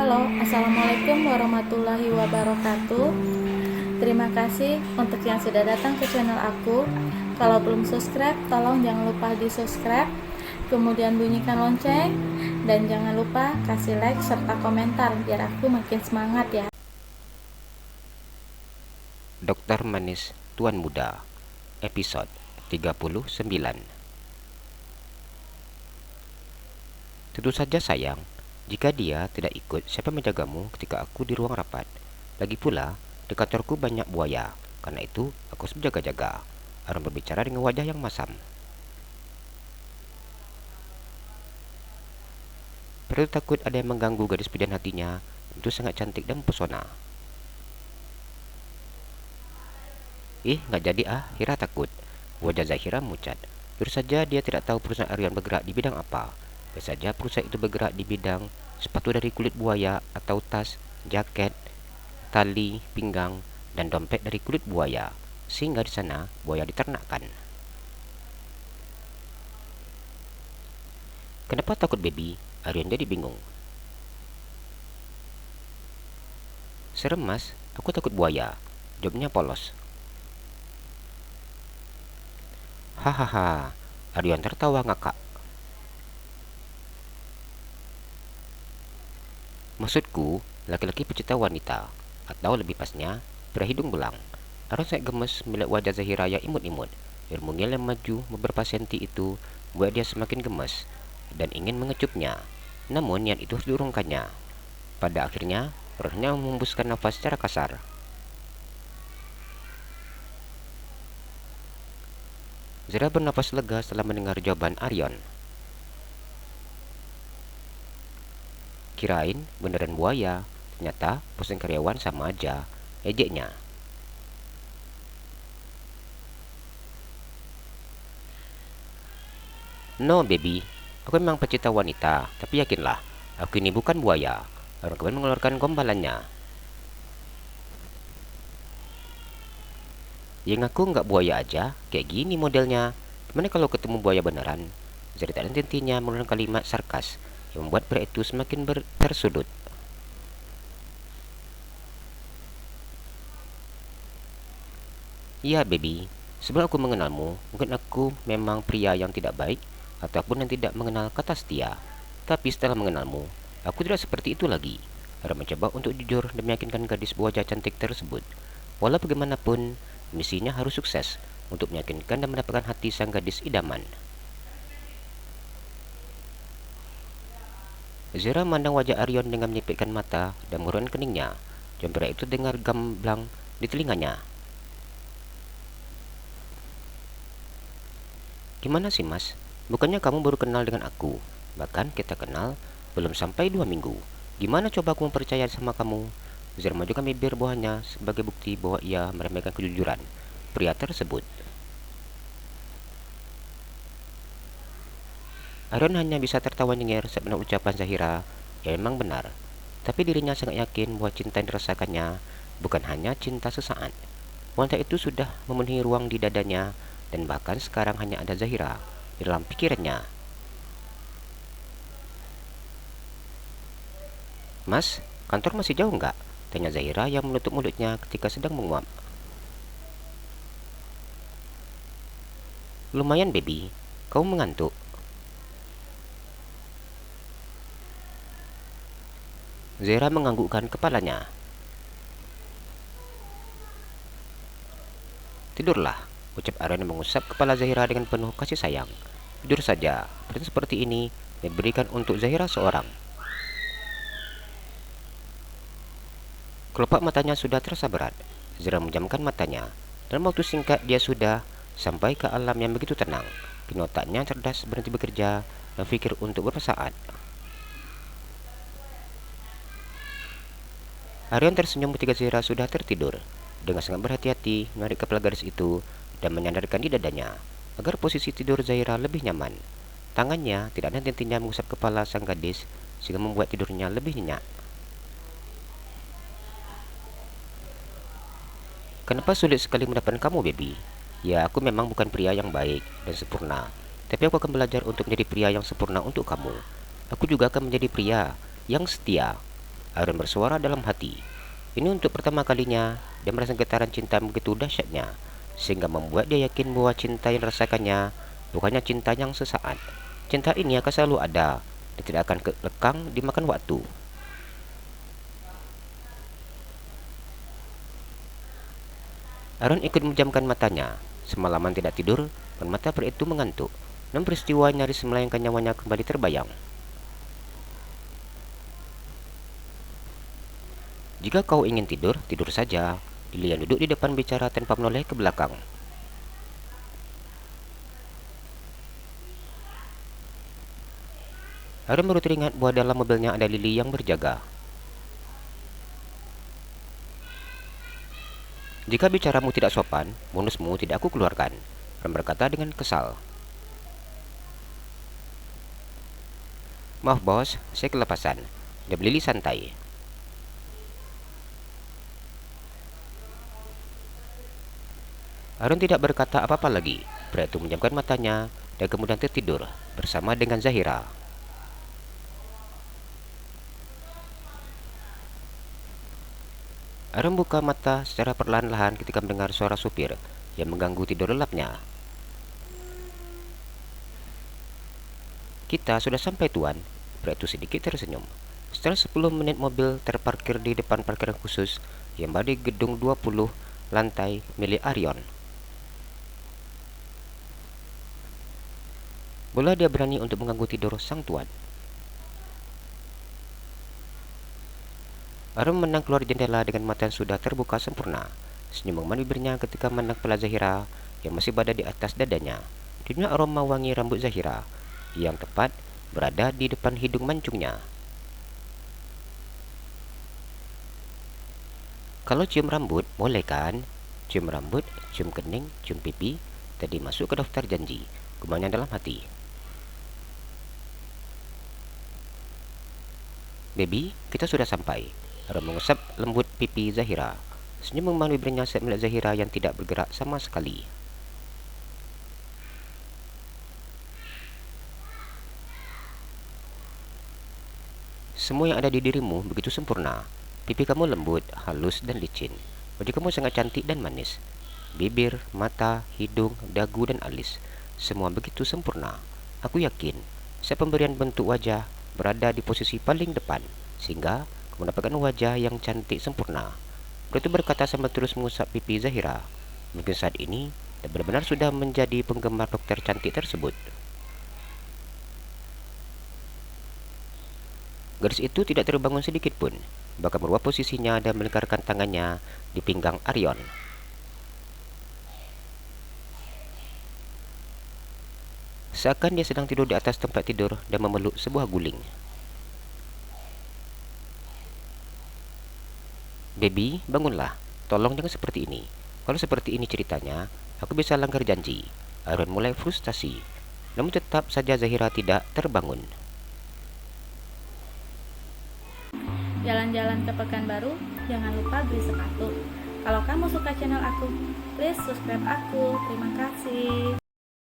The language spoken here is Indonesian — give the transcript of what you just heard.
Halo, Assalamualaikum warahmatullahi wabarakatuh. Terima kasih untuk yang sudah datang ke channel aku. Kalau belum subscribe, tolong jangan lupa di subscribe, kemudian bunyikan lonceng, dan jangan lupa kasih like serta komentar biar aku makin semangat ya. Dokter Manis Tuan Muda, episode 39. Tentu saja sayang, jika dia tidak ikut, siapa menjagamu ketika aku di ruang rapat? Lagi pula, di kantorku banyak buaya, karena itu aku harus berjaga-jaga. Aaron berbicara dengan wajah yang masam. Perlu takut ada yang mengganggu gadis pilihan hatinya, itu sangat cantik dan mempesona. Nggak jadi Hira takut. Wajah Zahira memucat. Baru saja dia tidak tahu perusahaan Aryan bergerak di bidang apa. Baru saja perusahaan itu bergerak di bidang sepatu dari kulit buaya atau tas, jaket, tali, pinggang, dan dompet dari kulit buaya. Sehingga di sana buaya diternakkan. Kenapa takut baby? Aryan jadi bingung. Serem mas, aku takut buaya. Jawabnya polos. Hahaha, Aryan tertawa ngakak. Maksudku, laki-laki pecinta wanita, atau lebih pasnya, pria hidung belang. Aryan sangat gemes melihat wajah Zahira yang imut-imut. Mungil yang maju beberapa senti itu membuat dia semakin gemes dan ingin mengecupnya. Namun niat itu harus diurungkannya. Pada akhirnya, rohnya menghembuskan nafas secara kasar. Zahira bernafas lega setelah mendengar jawaban Aryan. Kirain beneran buaya, ternyata posting karyawan sama aja, ejeknya. No baby, aku memang pecinta wanita, tapi yakinlah, aku ini bukan buaya. Orang kemudian mengeluarkan gombalannya. Yang aku nggak buaya aja, kayak gini modelnya. Gimana kalau ketemu buaya beneran? Jadi tak henti-hentinya mengeluarkan kalimat sarkas yang membuat pria itu semakin tersudut. Ya baby, sebelum aku mengenalmu, mungkin aku memang pria yang tidak baik ataupun yang tidak mengenal kata setia. Tapi setelah mengenalmu, aku tidak seperti itu lagi. Ada mencoba untuk jujur dan meyakinkan gadis berwajah cantik tersebut. Walau bagaimanapun, misinya harus sukses untuk meyakinkan dan mendapatkan hati sang gadis idaman. Zira memandang wajah Aryon dengan menyipitkan mata dan mengurungkan keningnya. Jambret itu dengar gamblang di telinganya. Gimana sih mas? Bukannya kamu baru kenal dengan aku? Bahkan kita kenal belum sampai 2 minggu. Gimana coba aku mempercayai sama kamu? Zira menunjukkan bibir bawahnya sebagai bukti bahwa ia meremehkan kejujuran pria tersebut. Aryon hanya bisa tertawa nyengir saat mendengar ucapan Zahira yang memang benar. Tapi dirinya sangat yakin bahwa cinta yang dirasakannya bukan hanya cinta sesaat. Wanita itu sudah memenuhi ruang di dadanya dan bahkan sekarang hanya ada Zahira di dalam pikirannya. Mas, kantor masih jauh nggak? Tanya Zahira yang menutup mulutnya ketika sedang menguap. Lumayan baby, kamu mengantuk. Zahira menganggukkan kepalanya. Tidurlah, ucap Aryan mengusap kepala Zahira dengan penuh kasih sayang. Tidur saja, perut seperti ini diberikan untuk Zahira seorang. Kelopak matanya sudah terasa berat. Zahira menjamkan matanya. Dalam waktu singkat dia sudah sampai ke alam yang begitu tenang. Kini otaknya cerdas berhenti bekerja dan pikir untuk beberapa saat. Aryan tersenyum ketika Zahira sudah tertidur. Dengan sangat berhati-hati menarik kepala gadis itu dan menyandarkan di dadanya agar posisi tidur Zahira lebih nyaman. Tangannya tidak henti-hentinya mengusap kepala sang gadis sehingga membuat tidurnya lebih nyenyak. Kenapa sulit sekali mendapatkan kamu, baby? Ya, aku memang bukan pria yang baik dan sempurna. Tapi aku akan belajar untuk menjadi pria yang sempurna untuk kamu. Aku juga akan menjadi pria yang setia. Aaron bersuara dalam hati. Ini untuk pertama kalinya dia merasa getaran cinta begitu dahsyatnya, sehingga membuat dia yakin bahwa cinta yang dirasakannya bukannya cinta yang sesaat. Cinta ini akan selalu ada dan tidak akan lekang dimakan waktu. Aaron ikut menjamkan matanya. Semalaman tidak tidur, dan mata pria itu mengantuk. Dan peristiwa nyaris melayangkan nyawanya kembali terbayang. Jika kau ingin tidur, tidur saja. Lily yang duduk di depan bicara tanpa menoleh ke belakang. Aaron baru teringat bahwa dalam mobilnya ada Lily yang berjaga. Jika bicaramu tidak sopan, bonusmu tidak aku keluarkan. Aaron berkata dengan kesal. Maaf bos, saya kelepasan. Jawab Lily santai. Aaron tidak berkata apa-apa lagi. Pria itu menjamkan matanya dan kemudian tertidur bersama dengan Zahira. Aaron buka mata secara perlahan-lahan ketika mendengar suara supir yang mengganggu tidur lelapnya. Kita sudah sampai tuan. Pria itu sedikit tersenyum. Setelah 10 menit mobil terparkir di depan parkiran khusus yang berada di gedung 20 lantai milik Arion. Bola dia berani untuk mengganggu tidur sang tuan. Aaron menang keluar jendela dengan mata yang sudah terbuka sempurna. Senyum menggema bibirnya ketika menang kepala Zahira yang masih berada di atas dadanya. Dirinya aroma wangi rambut Zahira yang tepat berada di depan hidung mancungnya. Kalau cium rambut, boleh kan? Cium rambut, cium kening, cium pipi, tadi masuk ke daftar janji, gumanya dalam hati. Baby, kita sudah sampai. Aaron mengusap lembut pipi Zahira. Senyum memandu bibirnya saat melihat Zahira yang tidak bergerak sama sekali. Semua yang ada di dirimu begitu sempurna. Pipi kamu lembut, halus, dan licin. Wajah kamu sangat cantik dan manis. Bibir, mata, hidung, dagu, dan alis. Semua begitu sempurna. Aku yakin, saya pemberian bentuk wajah berada di posisi paling depan, sehingga kamu mendapatkan wajah yang cantik sempurna. Pria itu berkata sambil terus mengusap pipi Zahira. Mungkin saat ini, dia benar-benar sudah menjadi penggemar dokter cantik tersebut. Gadis itu tidak terbangun sedikit pun, bahkan merubah posisinya dan melingkarkan tangannya di pinggang Arion. Seakan dia sedang tidur di atas tempat tidur dan memeluk sebuah guling. Baby, bangunlah. Tolong jangan seperti ini. Kalau seperti ini ceritanya, aku bisa langgar janji. Arion mulai frustasi. Namun tetap saja Zahira tidak terbangun. Jalan-jalan ke Pekanbaru, jangan lupa beli sepatu. Kalau kamu suka channel aku, please subscribe aku. Terima kasih.